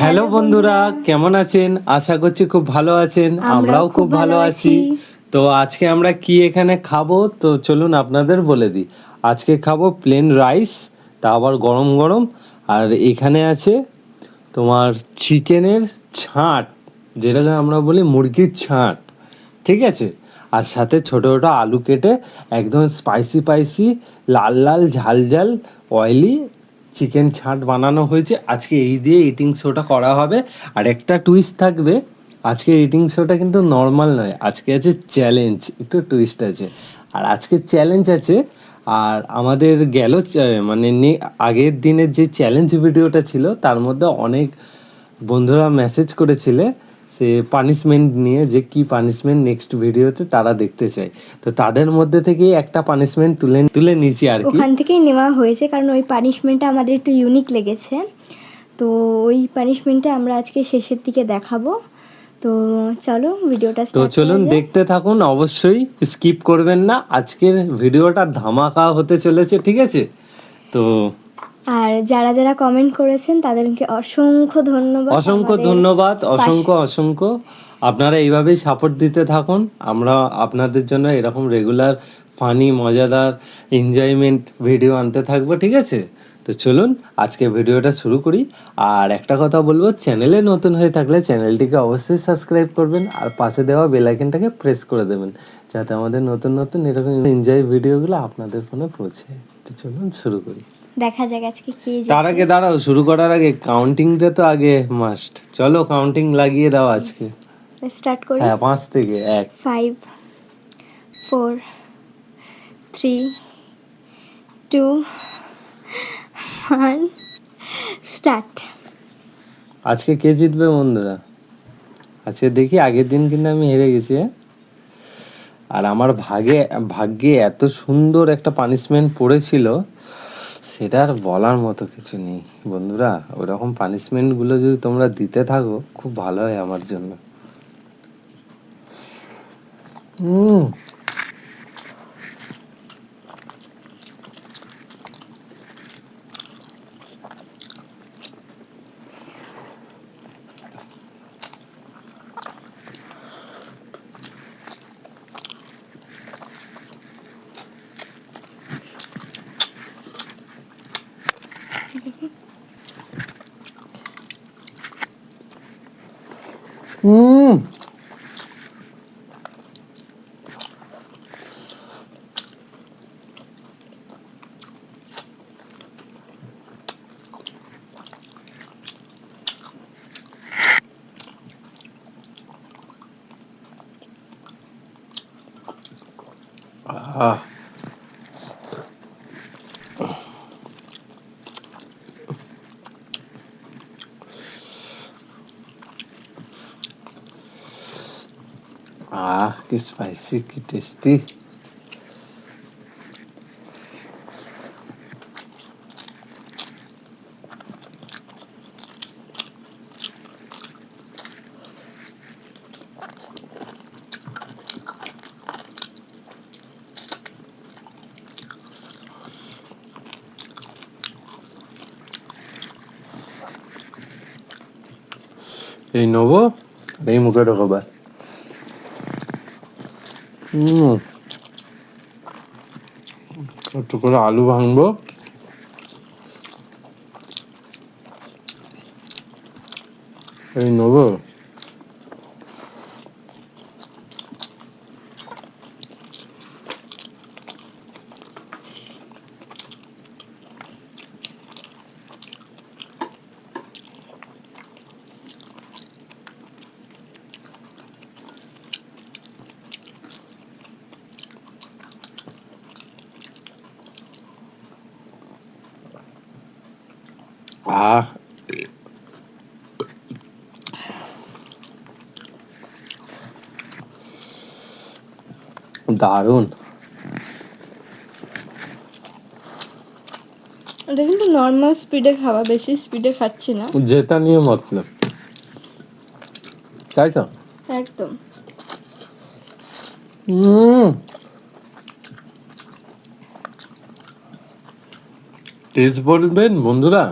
Hello বন্ধুরা, কেমন আছেন? আশা করছি খুব ভালো আছেন। আমরাও খুব ভালো আছি। তো আজকে আমরা কি এখানে খাবো, তো চলুন আপনাদের বলে দিই। আজকে খাবো প্লেন রাইস, তা আবার গরম গরম। আর এখানে আছে তোমার চিকেনের ছাঁট, যেটাকে আমরা বলি মুরগির ছাঁট, ঠিক আছে। আর সাথে ছোটো ছোটো আলু কেটে একদম স্পাইসি স্পাইসি, লাল লাল ঝাল ঝাল অয়েলি চিকেন ছাঁট বানানো হয়েছে। আজকে এই দিয়ে ইটিং শোটা করা হবে। আর একটা টুইস্ট থাকবে, আজকে ইটিং শোটা কিন্তু নর্মাল নয়, আজকে আছে চ্যালেঞ্জ, একটু টুইস্ট আছে। আর আজকে চ্যালেঞ্জ আছে। আর আমাদের গেল মানে আগের দিনের যে চ্যালেঞ্জ ভিডিওটা ছিল, তার মধ্যে অনেক বন্ধুরা মেসেজ করেছিলে সে পানিশমেন্ট নিয়ে, যে কি পানিশমেন্ট নেক্সট ভিডিওতে তারা দেখতে চায়। তো তাদের মধ্যে থেকে একটা পানিশমেন্ট তুলে তুলে নিয়েছি আর কি। ওখান থেকেই নেওয়া হয়েছে, কারণ ওই পানিশমেন্টটা আমাদের একটু ইউনিক লেগেছে। তো ওই পানিশমেন্টটা আমরা আজকে শেষের দিকে দেখাবো। তো চলো ভিডিওটা তো স্টার্ট চলুন করা যাক। দেখতে থাকুন, অবশ্যই স্কিপ করবেন না। আজকের ভিডিওটা ধামাকা হতে চলেছে, ঠিক আছে। তো আর যারা যারা কমেন্ট করেছেন তাদেরকে অসংখ্য ধন্যবাদ। অসংখ্য ধন্যবাদ, অসংখ্য। আপনারা এইভাবেই সাপোর্ট দিতে থাকুন। আমরা আপনাদের জন্য এরকম রেগুলার ফানি মজাদার এনজয়মেন্ট ভিডিও আনতে থাকবো, ঠিক আছে। তো চলুন আজকে ভিডিওটা শুরু করি। আর একটা কথা বলবো, চ্যানেলে নতুন হয়ে থাকলে চ্যানেলটিকে অবশ্যই সাবস্ক্রাইব করবেন, আর পাশে দেওয়া বেল আইকনটাকে প্রেস করে দেবেন, যাতে আমাদের নতুন নতুন এরকম এনজয় ভিডিওগুলো আপনাদের ফোনে পৌঁছে। তো চলুন শুরু করি। দেখা যাক আজকে কে তার আগে দাঁড়াও, শুরু করার আগে কাউন্টিংটা তো আগে মাস্ট। চলো কাউন্টিং লাগিয়ে দাও আজকে। স্টার্ট করি। হ্যাঁ, 5 থেকে 1। 5 4 3 2 1 স্টার্ট। আজকে কে জিতবে বন্ধুরা? আজকে দেখি, আগের দিন কিন্তু আমি হেরে গেছি, হ্যাঁ। আর আমার ভাগ্যে এত সুন্দর একটা পানিশমেন্ট পড়েছিল, সেটা আর বলার মতো কিছু নেই বন্ধুরা। ওরকম পানিশমেন্টগুলো যদি তোমরা দিতে থাকো, খুব ভালো হয় আমার জন্য। কি স্পাইসি, কি টেস্টি। এই নেবো, এই মুখে ঢোকাবা। একটু করে আলু ভাঙবো, এই নেবো। দারুণ। এটা কিন্তু নর্মাল স্পিডে খাওয়া, বেশি স্পিডে খাচ্ছি না। যেটা নিয়ে মতলব, তাই তো একদম। টেস্ট বলবেন বন্ধুরা,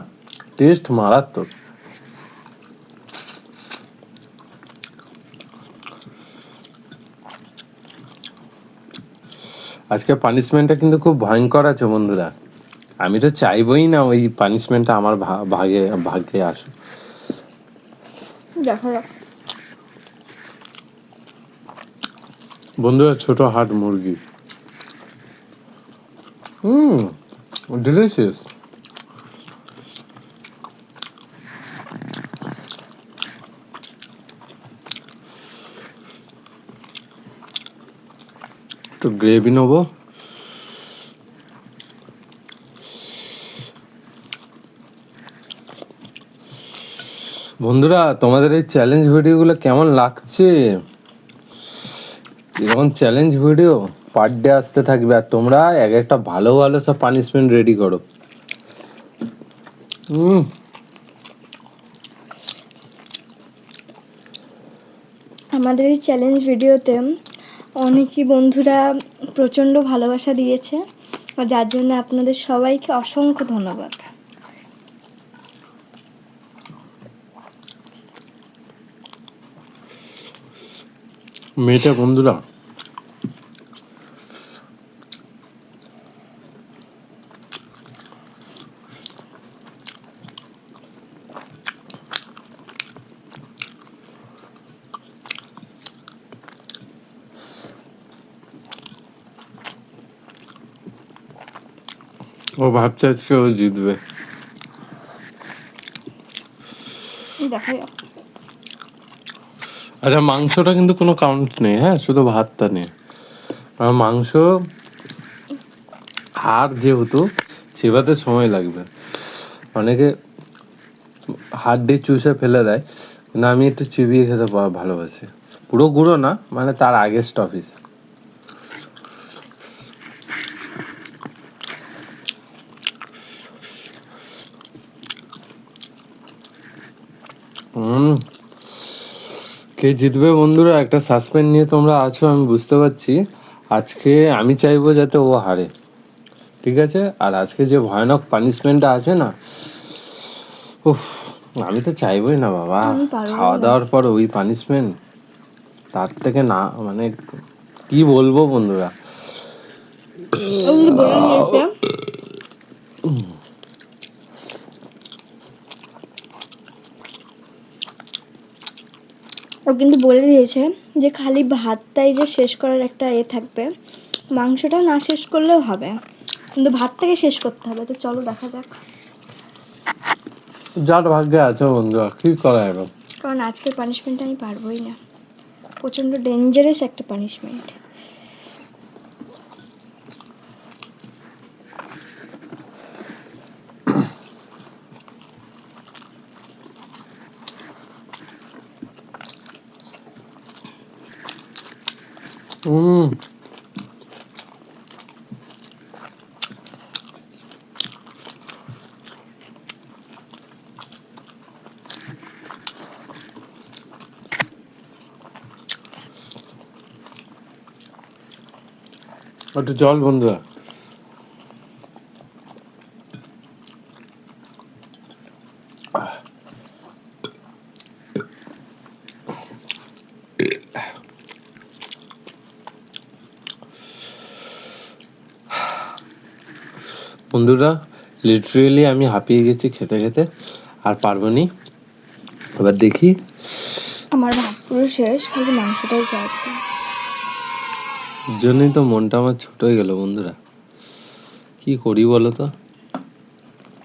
টেস্ট মারাত্মক। আজকে পানিশমেন্টটা কিন্তু খুব ভয়ঙ্কর আছে বন্ধুরা। আমি তো চাইবই না ওই পানিশমেন্টটা আমার ভাগ্যে আসুক। দেখা যাক। বন্ধুরা, ছোট হাট মুরগি, ডিলিশিয়াস। একটু গ্রেভি নেবো। বন্ধুরা, তোমাদের এই চ্যালেঞ্জ ভিডিওগুলো কেমন লাগছে? এরকম চ্যালেঞ্জ ভিডিও পার ডে আসতে থাকবে, আর তোমরা এক একটা ভালো ভালো সব পানিশমেন্ট রেডি করো। আমাদের এই চ্যালেঞ্জ ভিডিওতে অনেকই বন্ধুরা প্রচণ্ড ভালোবাসা দিয়েছে, আর যার জন্য আপনাদের সবাইকে অসংখ্য ধন্যবাদ। মেয়েটা বন্ধুরা ও ভাবছে আজকে ও জিতবে। দেখা যাক। আচ্ছা, মাংসটা কিন্তু কোনো কাউন্ট নেই, হ্যাঁ, শুধু ভাতটা নেই। আর মাংস হাড় যেহেতু চিবাতে সময় লাগবে, অনেকে হাড় দিয়ে চুষে ফেলে দেয়, কিন্তু আমি একটু চিবিয়ে খেতে ভালোবাসি। পুরো গুঁড়ো না, মানে তার আগের স্টপিস। কে জিতবে বন্ধুরা, একটা সাসপেন্স নিয়ে তোমরা আছো, আমি বুঝতে পারছি। আজকে আমি চাইবো যাতে ও হারে, ঠিক আছে? আর আজকে যে ভয়ানক পানিশমেন্টটা আছে না, উফ, আমি তো চাইবই না বাবা। আমি পারবো খাওয়া না। দাওয়ার পর ওই পানিশমেন্ট, তার থেকে না, মানে কি বলবো বন্ধুরা। ও কিন্তু বলে দিয়েছে, ও কিন্তু বলে দিয়েছে যে খালি ভাতটাই যে শেষ করার একটা থাকবে, মাংসটা না শেষ করলেও হবে, কিন্তু ভাতটাকে শেষ করতে হবে। তো চলো দেখা যাক। যার ভাগ্যে আছে বন্ধুরা, কি করা যাবে। কারণ আজকের পানিশমেন্টটা আমি পারবোই না, প্রচণ্ড ডেঞ্জারাস একটা পানিশমেন্ট। একটু জল বন্ধুরা। বন্ধুরা, লিটারেলি আমি হাঁপিয়ে গেছি খেতে খেতে, আর পারবো নি। এবার দেখি। আমার ভাত পুরো শেষ, খালি মাংসটাই চাইছে। জন্যই তো মনটা আমার ছোট হয়ে গেল বন্ধুরা। কি করি বলো তো,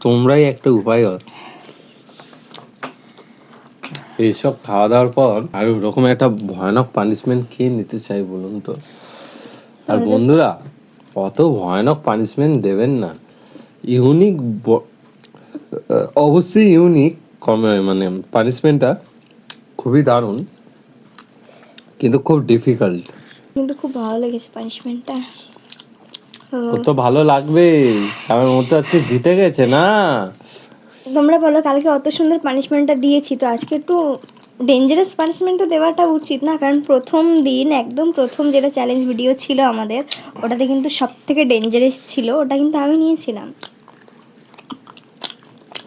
তোমরাই একটা উপায় কর। এইসব খাওয়া দাওয়ার পর আর ওরকম একটা ভয়ানক পানিশমেন্ট কে নিতে চাই বলুন তো? আর বন্ধুরা, অত ভয়ানক পানিশমেন্ট দেবেন না। ইউনিক, অবশ্যই ইউনিক, মানে পানিশমেন্টটা খুবই দারুণ, কিন্তু খুব ডিফিকাল্ট। কিন্তু খুব ভালো লেগেছে পানিশমেন্টটা। ও তো ভালো লাগবে, কারণ ও তো আজকে জিতে গেছে না। তোমরা বলো, কালকে অত সুন্দর পানিশমেন্টটা দিয়েছি, তো আজকে একটু ডেঞ্জারাস পানিশমেন্টও দেওয়াটা উচিত না? কারণ প্রথম দিন, একদম প্রথম যেটা চ্যালেঞ্জ ভিডিও ছিল আমাদের, ওটাতে কিন্তু সব থেকে ডেঞ্জারাস ছিল, ওটা কিন্তু আমি নিয়েছিলাম।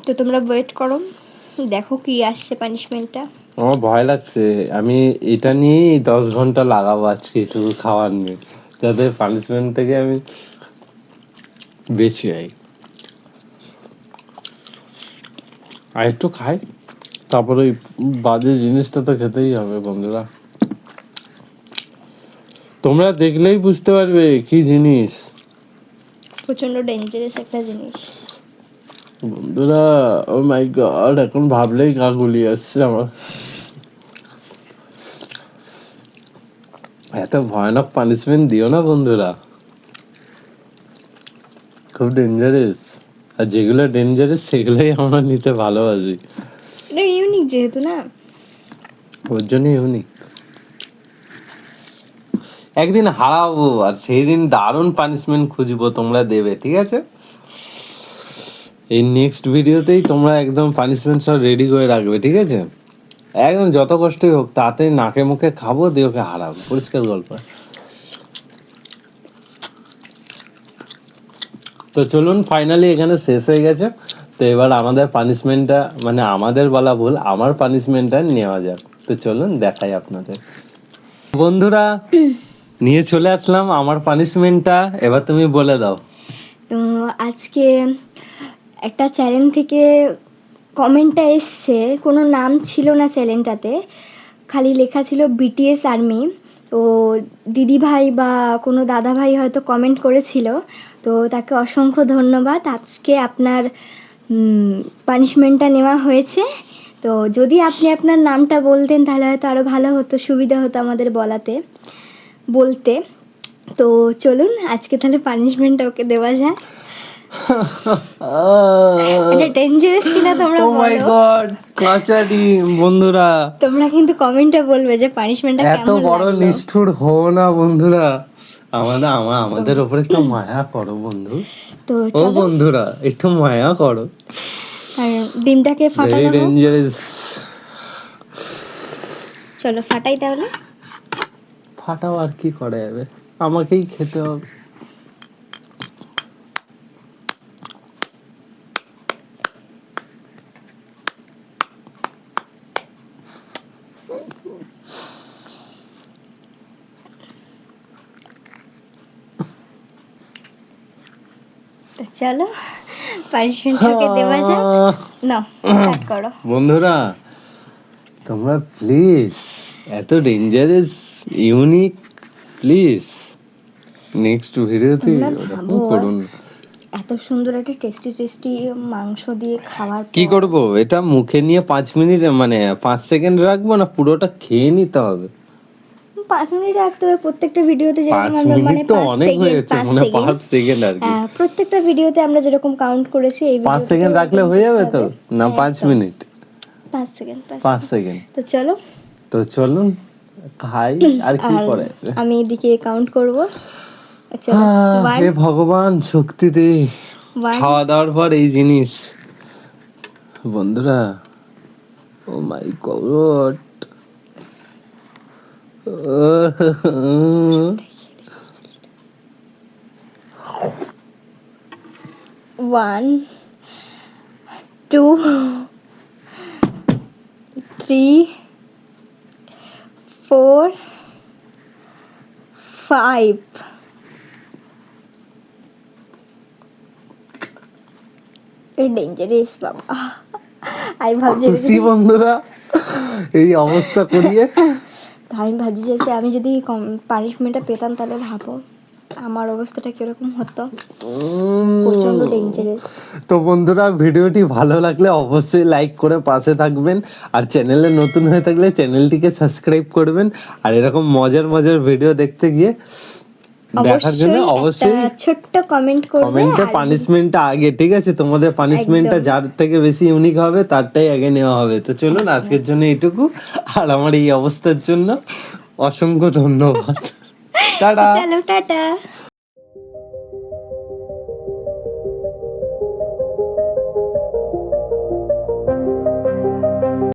তো তোমরা ওয়েট করো, দেখো কি আসছে পানিশমেন্টটা। আমার ভয় লাগছে, আমি এটা নিয়েই 10 ঘন্টা লাগাবো আজকে এটুকু খাওয়ার নিয়ে। যাতে পানিশমেন্ট থেকে আমি বেশি যাই। আর একটু খাই, তারপরে ওই বাজে জিনিসটা তো খেতেই হবে বন্ধুরা। তোমরা দেখলেই বুঝতে পারবে কি জিনিস প্রচন্ড ডেঞ্জারাস একটা জিনিস। বন্ধুরা। ও মাই গড, এখন ভাবলেই গা গুলিয়ে আসছে আমার। এত ভয়ানক পানিশমেন্ট দিও না বন্ধুরা, খুব ডেঞ্জারাস। আর যেগুলো ডেঞ্জারাস সেগুলোই আমরা নিতে ভালোবাসি, এটা ইউনিক যেহেতু না। ওর জন্য ইউনিক। একদিন হারাবো আর সেই দিন দারুণ পানিশমেন্ট খুঁজবো, তোমরা দেবে, ঠিক আছে? এই নেক্সট ভিডিওতেই তোমরা একদম পানিশমেন্ট সব রেডি করে রাখবে, ঠিক আছে? একদম যত কষ্টই হোক তাতে নাকে মুখে খাবো, দিয়ে ওকে হারাবো, পরিষ্কার গল্প। তো চলুন, ফাইনালি এখানে শেষ হয়ে গেছে। তো এবার আমাদের পানিশমেন্টটা, মানে আমাদের বলা ভুল, আমার পানিশমেন্টটা নেওয়া যাক। তো চলুন দেখাই আপনাদের। বন্ধুরা, নিয়ে চলে আসলাম আমার পানিশমেন্টটা, এবার তুমি বলে দাও। তো আজকে একটা চ্যানেল থেকে কমেন্টটা এসছে, কোনো নাম ছিল না চ্যানেলটাতে, খালি লেখা ছিল বিটিএস আর্মি। তো দিদি ভাই বা কোনো দাদা ভাই হয়তো কমেন্ট করেছিল, তো তাকে অসংখ্য ধন্যবাদ। আজকে আপনার পানিশমেন্টটা নেওয়া হয়েছে। তো যদি আপনি আপনার নামটা বলতেন তাহলে হয়তো আরও ভালো হতো, সুবিধা হতো আমাদের বলতে। তো চলুন আজকে তাহলে পানিশমেন্টটা ওকে দেওয়া যায়। এটা ডেঞ্জারাস কিনা তোমরা ও মাই বলো। গড, কাঁচারি। বন্ধুরা, তোমরা কিন্তু কমেন্টে বলবে যে পানিশমেন্টটা এত কেমন বড় লাগলো। নিষ্ঠুর হও না বন্ধুরা, আমাদের উপরে একটু মায়া করো বন্ধু। তো ও চলো, বন্ধুরা, একটু মায়া করো। আর ডিমটাকে ভেরি ফাটানো হোক। ডেঞ্জারাস। চলো ফাটাই তাহলে। ফাটাও, আর কি করা যাবে, আমাকেই খেতে হবে। তো চলো পানিশমেন্টটাকে দেওয়া যাক। নাও স্টার্ট করো। বন্ধুরা, তোমরা প্লিজ এত ডেঞ্জারাস ইউনিক প্লিজ নেক্সট ভিডিওতে তোমরা ওরকম ভাবো, করুন না। এত সুন্দর একটা টেস্টি মাংস দিয়ে খাওয়ার কি পর করব, এটা মুখে নিয়ে 5 মিনিট মানে 5 সেকেন্ড রাখবো না পুরোটা খেয়ে নিতে হবে? 5 মিনিট রাখতে হবে প্রত্যেকটা ভিডিওতে, যেরকম 5 আমরা মানে মিনিট তো 5 অনেক হয়ে সেকেন্ড যাচ্ছে, মানে 5 সেকেন্ড আর কি। প্রত্যেকটা ভিডিওতে আমরা যেরকম কাউন্ট করেছি এই 5 সেকেন্ড রাখলে হয়ে যাবে তো, না 5 মিনিট? 5 second 5 second. তো চলো, তো চলুন খাই, আর কি আর করে। আমি এদিকে কাউন্ট করব। চলো হে ভগবান শক্তি দে, খাওয়া দাওয়ার পর এই জিনিস বন্ধুরা। ও মাই গড, ওয়ান, 2, 3, 4, 5। ডেঞ্জারাস বাবা, আমি ভাবছি খুশি বন্ধুরা এই অবস্থা করিয়ে। আমি ভাবছি যে আমি যদি পানিশমেন্টটা পেতাম তাহলে ভাবো আমার অবস্থাটা কিরকম হতো। প্রচন্ড ডেঞ্জারাস। তো বন্ধুরা, ভিডিওটি ভালো লাগলে অবশ্যই লাইক করে পাশে থাকবেন, আর চ্যানেলে নতুন হয়ে থাকলে চ্যানেলটিকে সাবস্ক্রাইব করবেন। আর এরকম মজার ভিডিও দেখতে গিয়ে দেখার জন্য অবশ্যই ছোট্ট কমেন্ট করবে। কমেন্টে পানিশমেন্টটা আগে, ঠিক আছে? তোমাদের পানিশমেন্টটা যার থেকে বেশি ইউনিক হবে তারটাই আগে নেওয়া হবে। তো চলুন আজকের জন্য এইটুকু, আর আমার এই অবস্থার জন্য অসংখ্য ধন্যবাদ। টাটা। চলো টাটা।